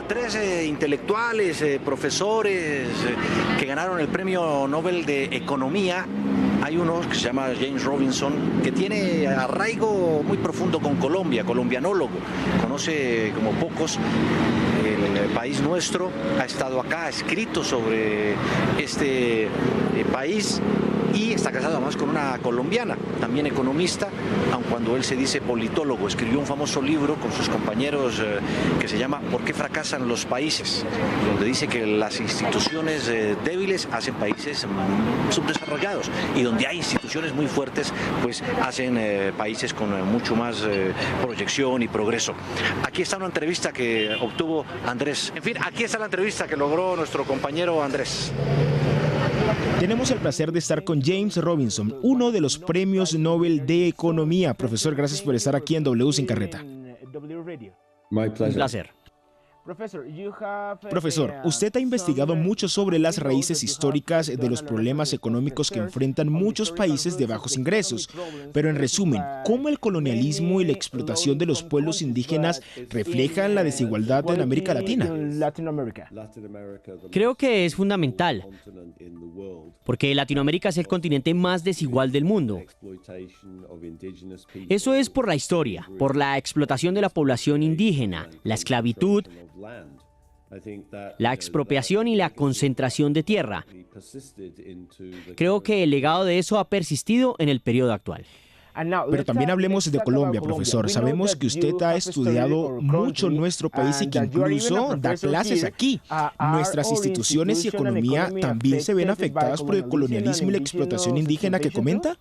tres intelectuales, profesores que ganaron el Premio Nobel de Economía. Hay uno que se llama James Robinson, que tiene arraigo muy profundo con Colombia, colombianólogo, conoce como pocos el país nuestro, ha estado acá, ha escrito sobre este país y está casado además con una colombiana, también economista, aun cuando él se dice politólogo. Escribió un famoso libro con sus compañeros que se llama ¿Por qué fracasan los países?, donde dice que las instituciones débiles hacen países subdesarrollados y donde hay instituciones muy fuertes pues hacen países con mucho más proyección y progreso. Aquí está una entrevista que obtuvo Andrés. En fin, aquí está la entrevista que logró nuestro compañero Andrés. Tenemos el placer de estar con James Robinson, uno de los premios Nobel de Economía. Profesor, gracias por estar aquí en W Sin Carreta. Un placer. Profesor, usted ha investigado mucho sobre las raíces históricas de los problemas económicos que enfrentan muchos países de bajos ingresos. Pero en resumen, ¿cómo el colonialismo y la explotación de los pueblos indígenas reflejan la desigualdad en América Latina? Creo que es fundamental, porque Latinoamérica es el continente más desigual del mundo. Eso es por la historia, por la explotación de la población indígena, la esclavitud, la expropiación y la concentración de tierra. Creo que el legado de eso ha persistido en el periodo actual. Pero también hablemos de Colombia, profesor. Sabemos que usted ha estudiado mucho nuestro país y que incluso da clases aquí. ¿Nuestras instituciones y economía también se ven afectadas por el colonialismo y la explotación indígena que comenta?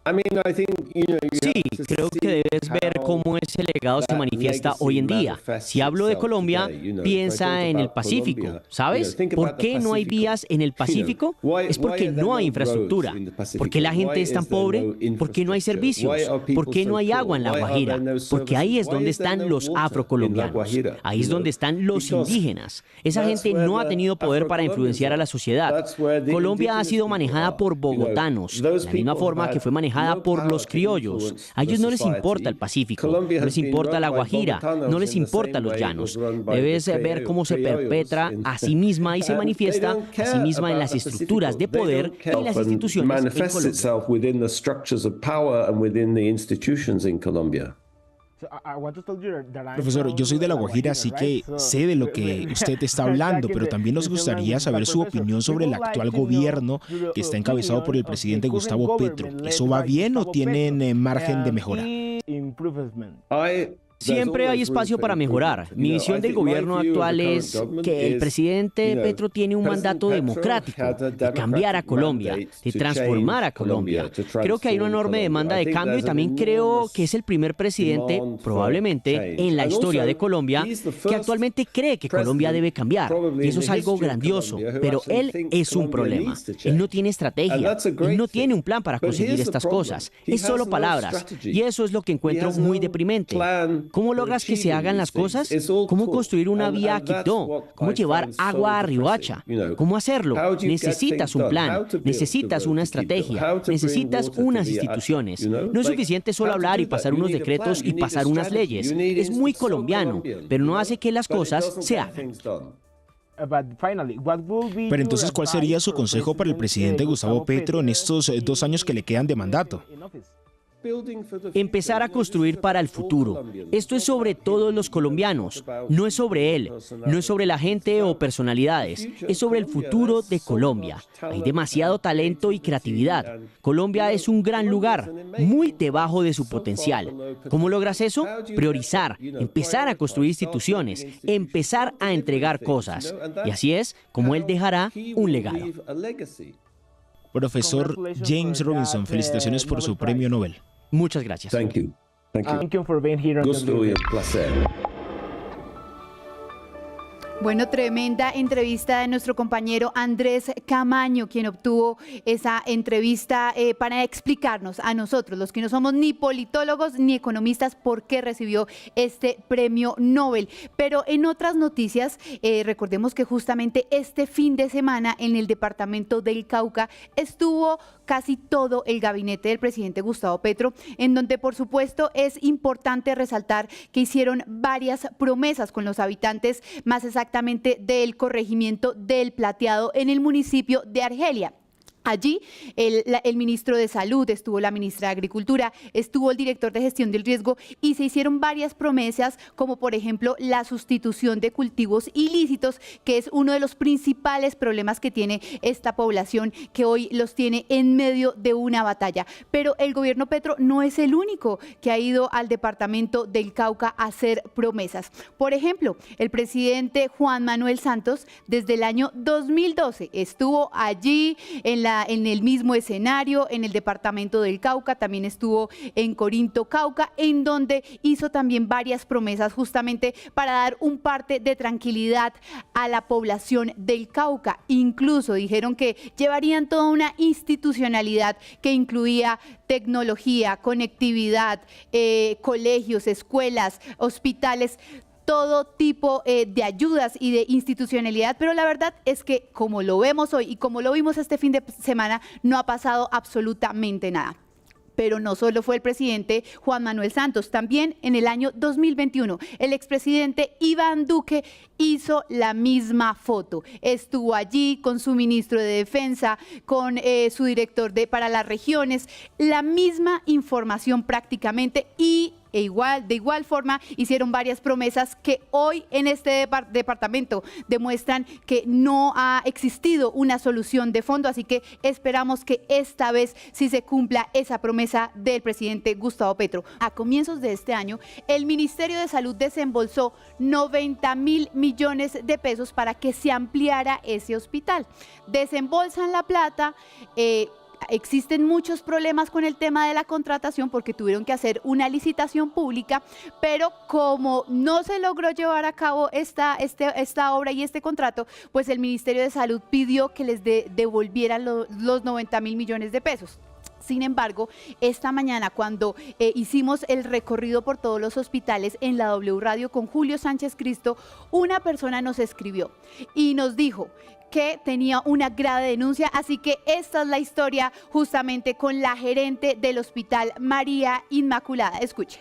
Sí, creo que debes ver cómo ese legado se manifiesta hoy en día. Si hablo de Colombia, piensa en el Pacífico, ¿sabes? ¿Por qué no hay vías en el Pacífico? Es porque no hay infraestructura. ¿Por qué la gente es tan pobre? ¿Por qué no hay servicios? ¿Por qué no hay agua en La Guajira? Porque ahí es donde están los afrocolombianos. Ahí es donde están los indígenas. Esa gente no ha tenido poder para influenciar a la sociedad. Colombia ha sido manejada por bogotanos, de la misma forma que fue manejada por los criollos. A ellos no les importa el Pacífico, no les importa la Guajira, no les importa los llanos. Debes ver cómo se perpetra a sí misma y se manifiesta a sí misma en las estructuras de poder y en las instituciones en Colombia. Profesor, yo soy de La Guajira, así que sé de lo que usted está hablando, pero también nos gustaría saber su opinión sobre el actual gobierno que está encabezado por el presidente Gustavo Petro. ¿Eso va bien o tienen margen de mejora? Siempre hay espacio para mejorar. Mi visión del gobierno actual es que el presidente Petro tiene un mandato democrático de cambiar a Colombia, de transformar a Colombia. Creo que hay una enorme demanda de cambio y también creo que es el primer presidente, probablemente, en la historia de Colombia, que actualmente cree que Colombia debe cambiar. Y eso es algo grandioso, pero él es un problema. Él no tiene estrategia, él no tiene un plan para conseguir estas cosas. Es solo palabras y eso es lo que encuentro muy deprimente. ¿Cómo logras que se hagan las cosas? ¿Cómo construir una vía a Quibdó? ¿Cómo llevar agua a Riohacha? ¿Cómo hacerlo? Necesitas un plan, necesitas una estrategia, necesitas unas instituciones. No es suficiente solo hablar y pasar unos decretos y pasar unas leyes. Es muy colombiano, pero no hace que las cosas se hagan. Pero entonces, ¿cuál sería su consejo para el presidente Gustavo Petro en estos 2 años que le quedan de mandato? Empezar a construir para el futuro. Esto es sobre todos los colombianos, no es sobre él, no es sobre la gente o personalidades, es sobre el futuro de Colombia. Hay demasiado talento y creatividad. Colombia es un gran lugar, muy debajo de su potencial. ¿Cómo logras eso? Priorizar, empezar a construir instituciones, empezar a entregar cosas. Y así es como él dejará un legado. Profesor James Robinson, felicitaciones por su premio Nobel. Muchas gracias. Thank you for being here. Gusto y un placer. Bueno, tremenda entrevista de nuestro compañero Andrés Camaño, quien obtuvo esa entrevista para explicarnos a nosotros, los que no somos ni politólogos ni economistas, por qué recibió este premio Nobel. Pero en otras noticias, recordemos que justamente este fin de semana en el departamento del Cauca estuvo casi todo el gabinete del presidente Gustavo Petro, en donde por supuesto es importante resaltar que hicieron varias promesas con los habitantes, más exactamente del corregimiento del Plateado en el municipio de Argelia. Allí el ministro de Salud, estuvo la ministra de Agricultura, estuvo el director de Gestión del Riesgo y se hicieron varias promesas, como por ejemplo la sustitución de cultivos ilícitos, que es uno de los principales problemas que tiene esta población, que hoy los tiene en medio de una batalla. Pero el gobierno Petro no es el único que ha ido al departamento del Cauca a hacer promesas. Por ejemplo, el presidente Juan Manuel Santos, desde el año 2012, estuvo allí en el mismo escenario, en el departamento del Cauca, también estuvo en Corinto, Cauca, en donde hizo también varias promesas justamente para dar un parte de tranquilidad a la población del Cauca. Incluso dijeron que llevarían toda una institucionalidad que incluía tecnología, conectividad, colegios, escuelas, hospitales, todo tipo de ayudas y de institucionalidad, pero la verdad es que como lo vemos hoy y como lo vimos este fin de semana, no ha pasado absolutamente nada. Pero no solo fue el presidente Juan Manuel Santos, también en el año 2021 el expresidente Iván Duque hizo la misma foto. Estuvo allí con su ministro de Defensa, con su director para las regiones, la misma información prácticamente y de igual forma hicieron varias promesas que hoy en este departamento demuestran que no ha existido una solución de fondo, así que esperamos que esta vez sí se cumpla esa promesa del presidente Gustavo Petro. A comienzos de este año, el Ministerio de Salud desembolsó 90.000 millones de pesos para que se ampliara ese hospital. Desembolsan la plata, existen muchos problemas con el tema de la contratación porque tuvieron que hacer una licitación pública, pero como no se logró llevar a cabo esta obra y este contrato, pues el Ministerio de Salud pidió que les devolvieran los 90.000 millones de pesos. Sin embargo, esta mañana cuando hicimos el recorrido por todos los hospitales en la W Radio con Julio Sánchez Cristo, una persona nos escribió y nos dijo que tenía una grave denuncia, así que esta es la historia justamente con la gerente del Hospital María Inmaculada. Escuchen.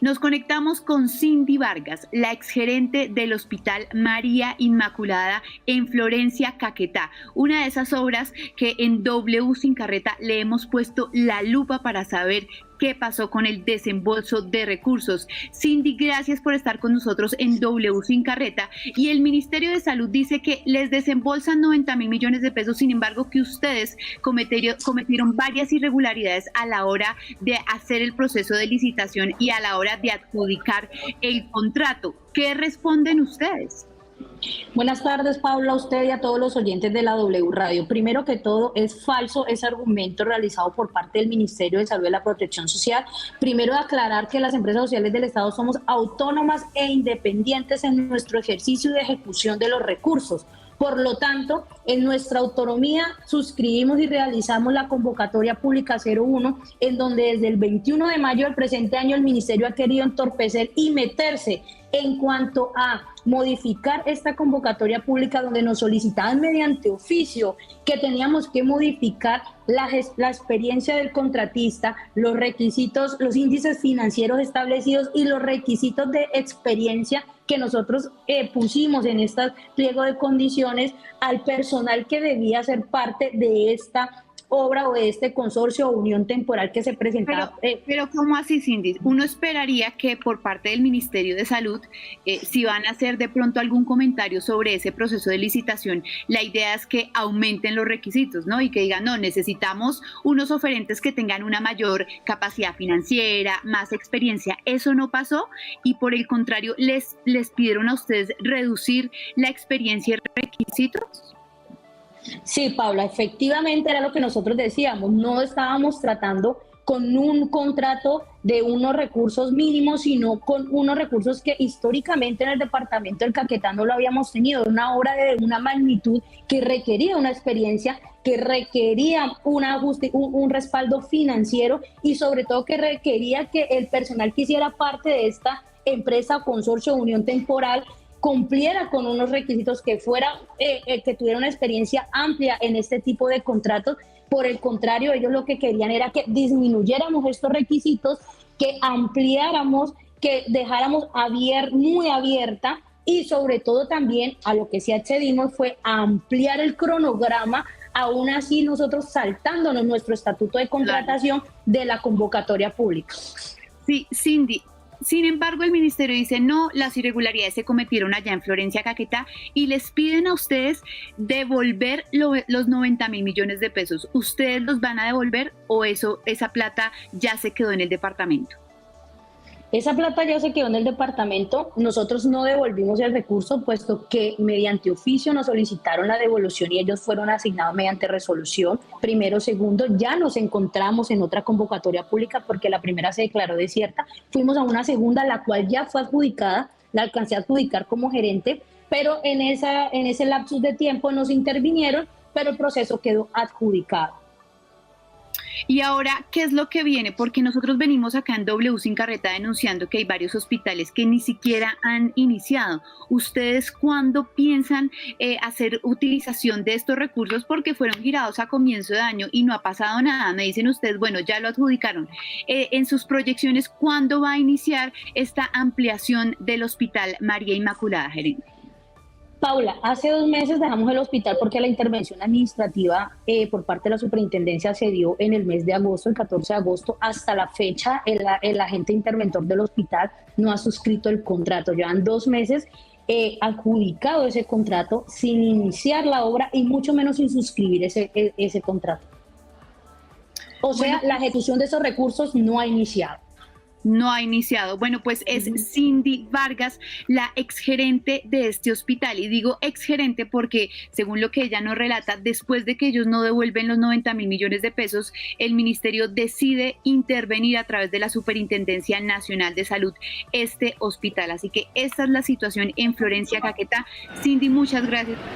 Nos conectamos con Cindy Vargas, la exgerente del Hospital María Inmaculada en Florencia, Caquetá. Una de esas obras que en W Sin Carreta le hemos puesto la lupa para saber qué pasó con el desembolso de recursos. Cindy, gracias por estar con nosotros en W Sin Carreta. Y el Ministerio de Salud dice que les desembolsan 90.000 millones de pesos, sin embargo que ustedes cometieron varias irregularidades a la hora de hacer el proceso de licitación y a la hora de adjudicar el contrato. ¿Qué responden ustedes? Buenas tardes, Paula, a usted y a todos los oyentes de la W Radio. Primero que todo, es falso ese argumento realizado por parte del Ministerio de Salud y la Protección Social. Primero, aclarar que las empresas sociales del Estado somos autónomas e independientes en nuestro ejercicio de ejecución de los recursos. Por lo tanto, en nuestra autonomía suscribimos y realizamos la convocatoria pública 01, en donde desde el 21 de mayo del presente año el Ministerio ha querido entorpecer y meterse en cuanto a modificar esta convocatoria pública, donde nos solicitaban mediante oficio que teníamos que modificar la experiencia del contratista, los requisitos, los índices financieros establecidos y los requisitos de experiencia que nosotros pusimos en este pliego de condiciones al personal que debía ser parte de esta obra o de este consorcio o unión temporal que se presentaba. Pero ¿cómo así, Cindy? Uno esperaría que por parte del Ministerio de Salud, si van a hacer de pronto algún comentario sobre ese proceso de licitación, la idea es que aumenten los requisitos, ¿no? Y que digan, no, necesitamos unos oferentes que tengan una mayor capacidad financiera, más experiencia. Eso no pasó y por el contrario, les pidieron a ustedes reducir la experiencia y requisitos. Sí, Paula, efectivamente era lo que nosotros decíamos, no estábamos tratando con un contrato de unos recursos mínimos, sino con unos recursos que históricamente en el departamento del Caquetá no lo habíamos tenido, una obra de una magnitud que requería una experiencia, que requería un respaldo financiero y sobre todo que requería que el personal que hiciera parte de esta empresa o consorcio o unión temporal cumpliera con unos requisitos que tuviera una experiencia amplia en este tipo de contratos. Por el contrario, ellos lo que querían era que disminuyéramos estos requisitos, que ampliáramos, que dejáramos muy abierta y sobre todo también a lo que sí accedimos fue ampliar el cronograma, aún así nosotros saltándonos nuestro estatuto de contratación de la convocatoria pública. Sí, Cindy. Sin embargo, el ministerio dice no, las irregularidades se cometieron allá en Florencia, Caquetá, y les piden a ustedes devolver los 90.000 millones de pesos. ¿Ustedes los van a devolver o esa plata ya se quedó en el departamento? Esa plata ya se quedó en el departamento. Nosotros no devolvimos el recurso, puesto que mediante oficio nos solicitaron la devolución y ellos fueron asignados mediante resolución. Primero, segundo, ya nos encontramos en otra convocatoria pública porque la primera se declaró desierta. Fuimos a una segunda, la cual ya fue adjudicada, la alcancé a adjudicar como gerente, pero en ese lapsus de tiempo nos intervinieron, pero el proceso quedó adjudicado. Y ahora, ¿qué es lo que viene? Porque nosotros venimos acá en W Sin Carreta denunciando que hay varios hospitales que ni siquiera han iniciado. ¿Ustedes cuándo piensan hacer utilización de estos recursos? Porque fueron girados a comienzo de año y no ha pasado nada. Me dicen ustedes, bueno, ya lo adjudicaron. En sus proyecciones, ¿cuándo va a iniciar esta ampliación del Hospital María Inmaculada, gerente? Paula, hace 2 meses dejamos el hospital porque la intervención administrativa por parte de la superintendencia se dio en el mes de agosto, el 14 de agosto. Hasta la fecha, el agente interventor del hospital no ha suscrito el contrato. Llevan 2 meses adjudicado ese contrato sin iniciar la obra y mucho menos sin suscribir ese contrato. O sea, la ejecución de esos recursos no ha iniciado. No ha iniciado. Bueno, pues es Cindy Vargas, la exgerente de este hospital. Y digo exgerente porque, según lo que ella nos relata, después de que ellos no devuelven los 90.000 millones de pesos, el ministerio decide intervenir a través de la Superintendencia Nacional de Salud este hospital. Así que esta es la situación en Florencia, Caquetá. Cindy, muchas gracias.